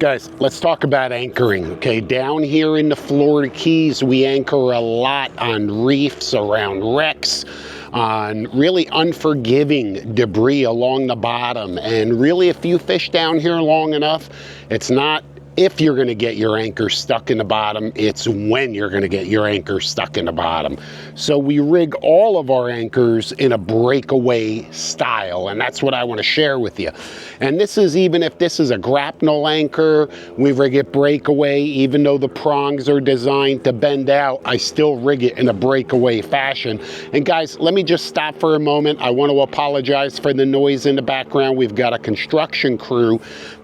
Guys, let's talk about anchoring, okay? Down here in the Florida Keys, we anchor a lot on reefs, around wrecks, on really unforgiving debris along the bottom. And really, if you fish down here long enough, it's not if you're gonna get your anchor stuck in the bottom, it's when you're gonna get your anchor stuck in the bottom. So we rig all of our anchors in a breakaway style, and that's what I wanna share with you. And this is, even if this is a grapnel anchor, we rig it breakaway. Even though the prongs are designed to bend out, I still rig it in a breakaway fashion. And guys, let me just stop for a moment. I want to apologize for the noise in the background. We've got a construction crew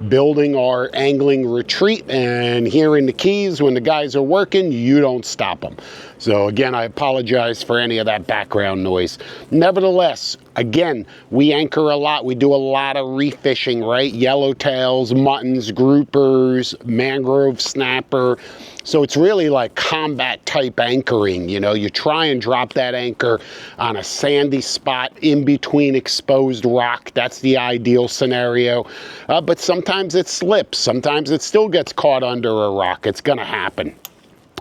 building our angling retreat, and here in the Keys, when the guys are working, you don't stop them. So again, I apologize for any of that background noise. Nevertheless, again, we anchor a lot. We do a lot of reef fishing, right? Yellowtails, muttons, groupers, mangrove snapper. So it's really like combat type anchoring. You know, you try and drop that anchor on a sandy spot in between exposed rock. That's the ideal scenario. But sometimes it slips. Sometimes it still gets caught under a rock. It's gonna happen.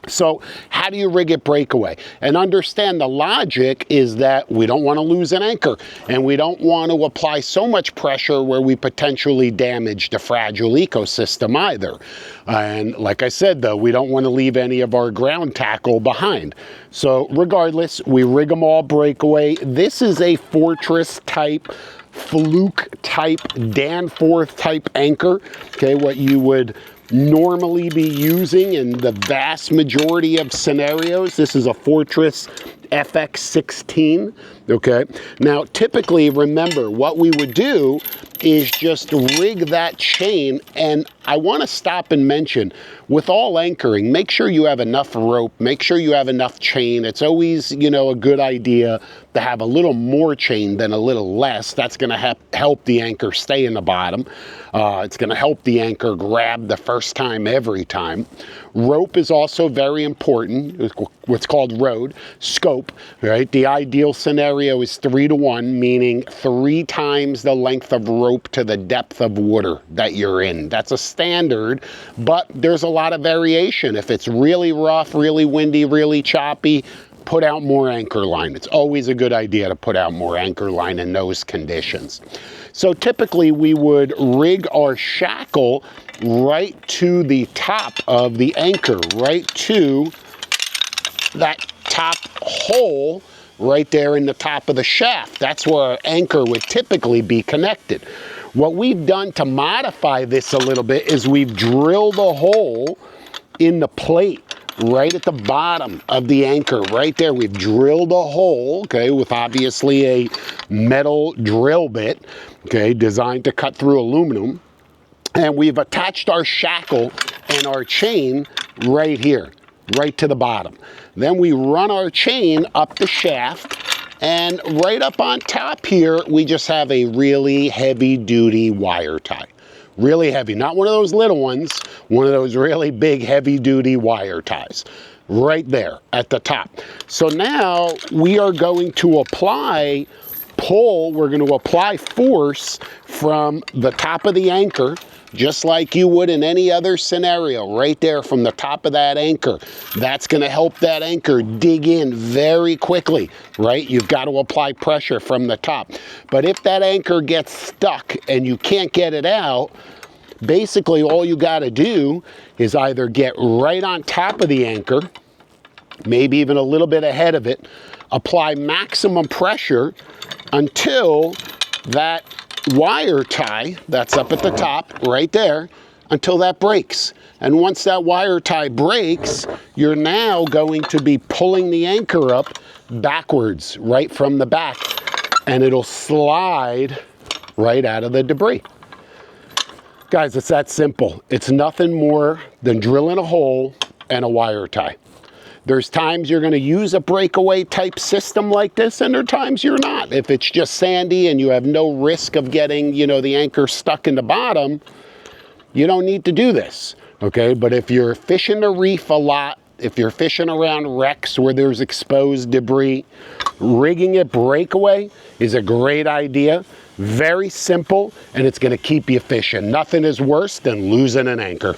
So how do you rig it breakaway? And understand the logic is that we don't want to lose an anchor, and we don't want to apply so much pressure where we potentially damage the fragile ecosystem either. And like I said, though, we don't want to leave any of our ground tackle behind. So regardless, we rig them all breakaway. This is a Fortress type, fluke type, Danforth type anchor. Okay, what you would normally be using in the vast majority of scenarios. This is a Fortress FX16, okay? Now, typically, remember, what we would do is just rig that chain, and I want to stop and mention, with all anchoring, make sure you have enough rope, make sure you have enough chain. It's always, you know, a good idea to have a little more chain than a little less. That's going to help the anchor stay in the bottom. It's going to help the anchor grab the first time every time. Rope is also very important. It's what's called rode, scope, right? The ideal scenario is 3-to-1, meaning 3 times the length of rope to the depth of water that you're in. That's a standard, but there's a lot of variation. If it's really rough, really windy, really choppy, put out more anchor line. It's always a good idea to put out more anchor line in those conditions. So typically we would rig our shackle right to the top of the anchor, right to that top hole right there in the top of the shaft. That's where our anchor would typically be connected. What we've done to modify this a little bit is we've drilled a hole in the plate right at the bottom of the anchor, right there. We've drilled a hole, okay, with obviously a metal drill bit, okay, designed to cut through aluminum. And we've attached our shackle and our chain right here, right to the bottom. Then we run our chain up the shaft, and right up on top here, we just have a really heavy duty wire tie. Really heavy, not one of those little ones, one of those really big heavy duty wire ties right there at the top. So now we are going to apply pull, we're going to apply force from the top of the anchor, just like you would in any other scenario, right there from the top of that anchor. That's going to help that anchor dig in very quickly, right? You've got to apply pressure from the top. But if that anchor gets stuck and you can't get it out, basically all you got to do is either get right on top of the anchor, maybe even a little bit ahead of it, apply maximum pressure until that wire tie that's up at the top right there, until that breaks. And once that wire tie breaks, you're now going to be pulling the anchor up backwards right from the back, and it'll slide right out of the debris. Guys, it's that simple. It's nothing more than drilling a hole and a wire tie. There's times you're going to use a breakaway type system like this, and there are times you're not. If it's just sandy and you have no risk of getting, you know, the anchor stuck in the bottom, you don't need to do this, okay? But if you're fishing the reef a lot, if you're fishing around wrecks where there's exposed debris, rigging it breakaway is a great idea. Very simple, and it's going to keep you fishing. Nothing is worse than losing an anchor.